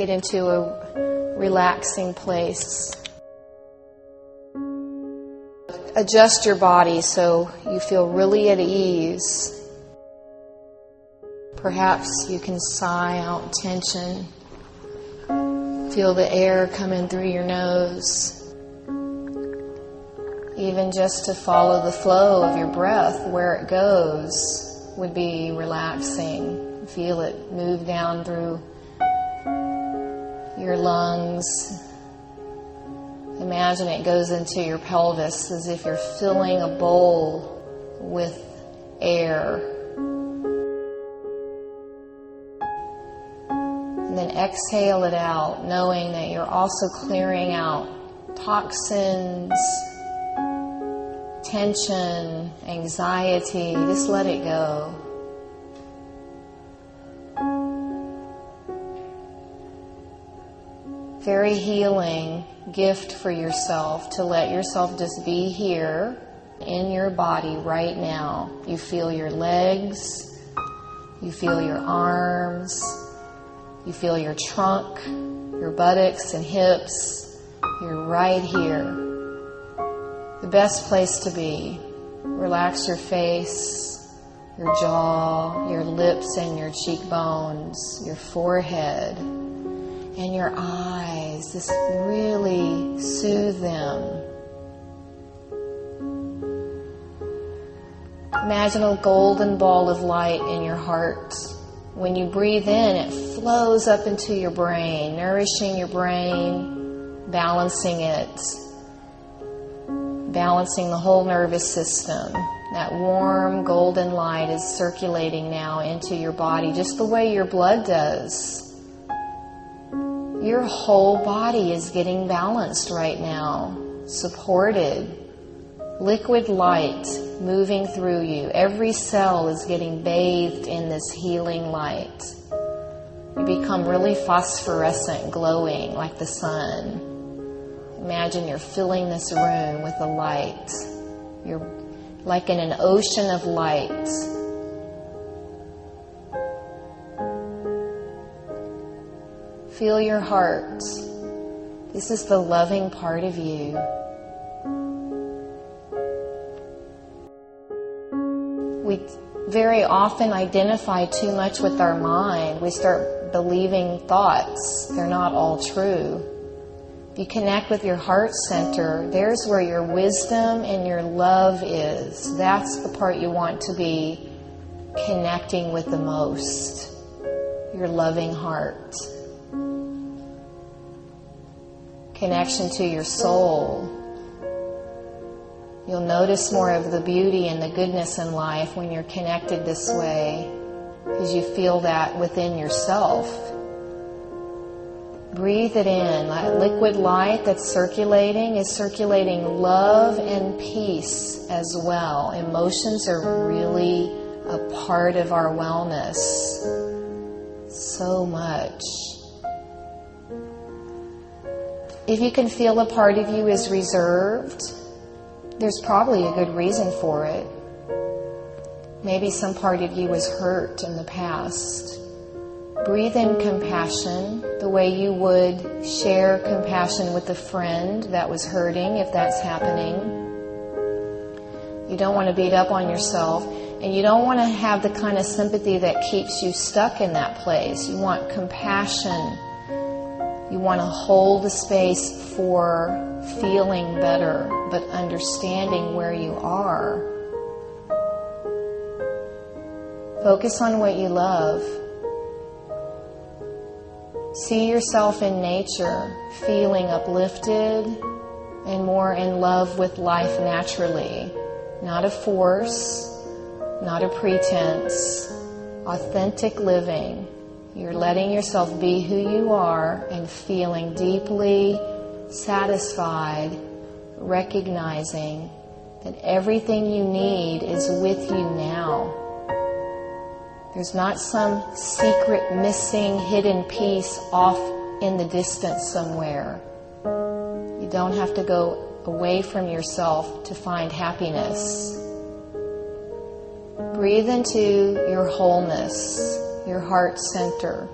Get into a relaxing place. Adjust your body so you feel really at ease. Perhaps you can sigh out tension. Feel the air coming through your nose. Even just to follow the flow of your breath, where it goes, would be relaxing. Feel it move down through your lungs. Imagine it goes into your pelvis as if you're filling a bowl with air. And then exhale it out, knowing that you're also clearing out toxins, tension, anxiety. Just let it go. Very healing gift for yourself to let yourself just be here in your body right now. You feel your legs, you feel your arms, you feel your trunk, your buttocks and hips. You're right here. The best place to be. Relax your face, your jaw, your lips and your cheekbones, your forehead, and your eyes. Just really soothe them. Imagine a golden ball of light in your heart. When you breathe in, it flows up into your brain, nourishing your brain, balancing it, balancing the whole nervous system. That warm golden light is circulating now into your body, just the way your blood does. Your whole body is getting balanced right now, supported. Liquid light moving through you. Every cell is getting bathed in this healing light. You become really phosphorescent, glowing like the sun. Imagine you're filling this room with the light. You're like in an ocean of light. Feel your heart. This is the loving part of you. We very often identify too much with our mind. We start believing thoughts. They're not all true. If you connect with your heart center, there's where your wisdom and your love is. That's the part you want to be connecting with the most. Your loving heart. Connection to your soul. You'll notice more of the beauty and the goodness in life when you're connected this way, because you feel that within yourself. Breathe it in. That liquid light that's circulating is circulating love and peace as well. Emotions are really a part of our wellness. So much. If you can feel a part of you is reserved, there's probably a good reason for it. Maybe some part of you was hurt in the past. Breathe in compassion the way you would share compassion with a friend that was hurting, if that's happening. You don't want to beat up on yourself, and you don't want to have the kind of sympathy that keeps you stuck in that place. You want compassion. You want to hold the space for feeling better, but understanding where you are. Focus on what you love. See yourself in nature, feeling uplifted and more in love with life naturally. Not a force, not a pretense. Authentic living. You're letting yourself be who you are and feeling deeply satisfied, recognizing that everything you need is with you now. There's not some secret, missing, hidden piece off in the distance somewhere. You don't have to go away from yourself to find happiness. Breathe into your wholeness, your heart center,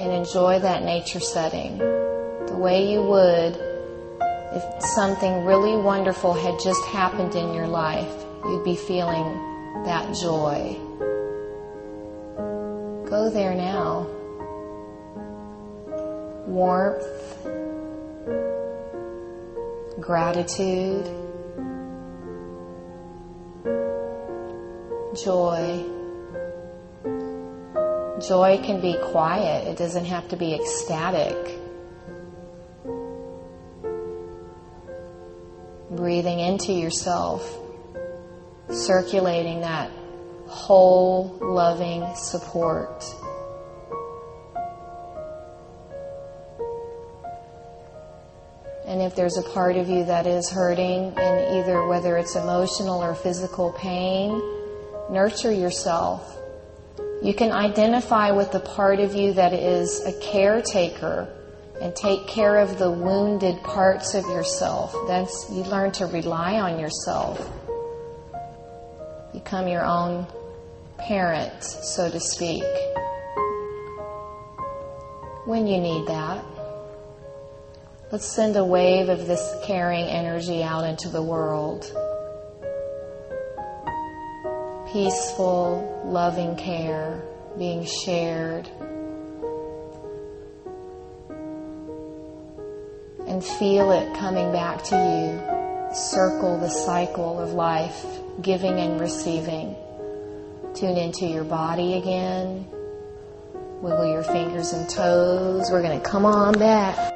and enjoy that nature setting the way you would if something really wonderful had just happened in your life. You'd be feeling that joy. Go there now. Warmth, gratitude, joy. Joy can be quiet. It doesn't have to be ecstatic. Breathing into yourself, circulating that whole, loving support. And if there's a part of you that is hurting in either, whether it's emotional or physical pain, nurture yourself. You can identify with the part of you that is a caretaker and take care of the wounded parts of yourself. That's, you learn to rely on yourself. Become your own parent, so to speak, when you need that. Let's send a wave of this caring energy out into the world. Peaceful, loving care being shared. And feel it coming back to you. Circle the cycle of life, giving and receiving. Tune into your body again. Wiggle your fingers and toes. We're going to come on back.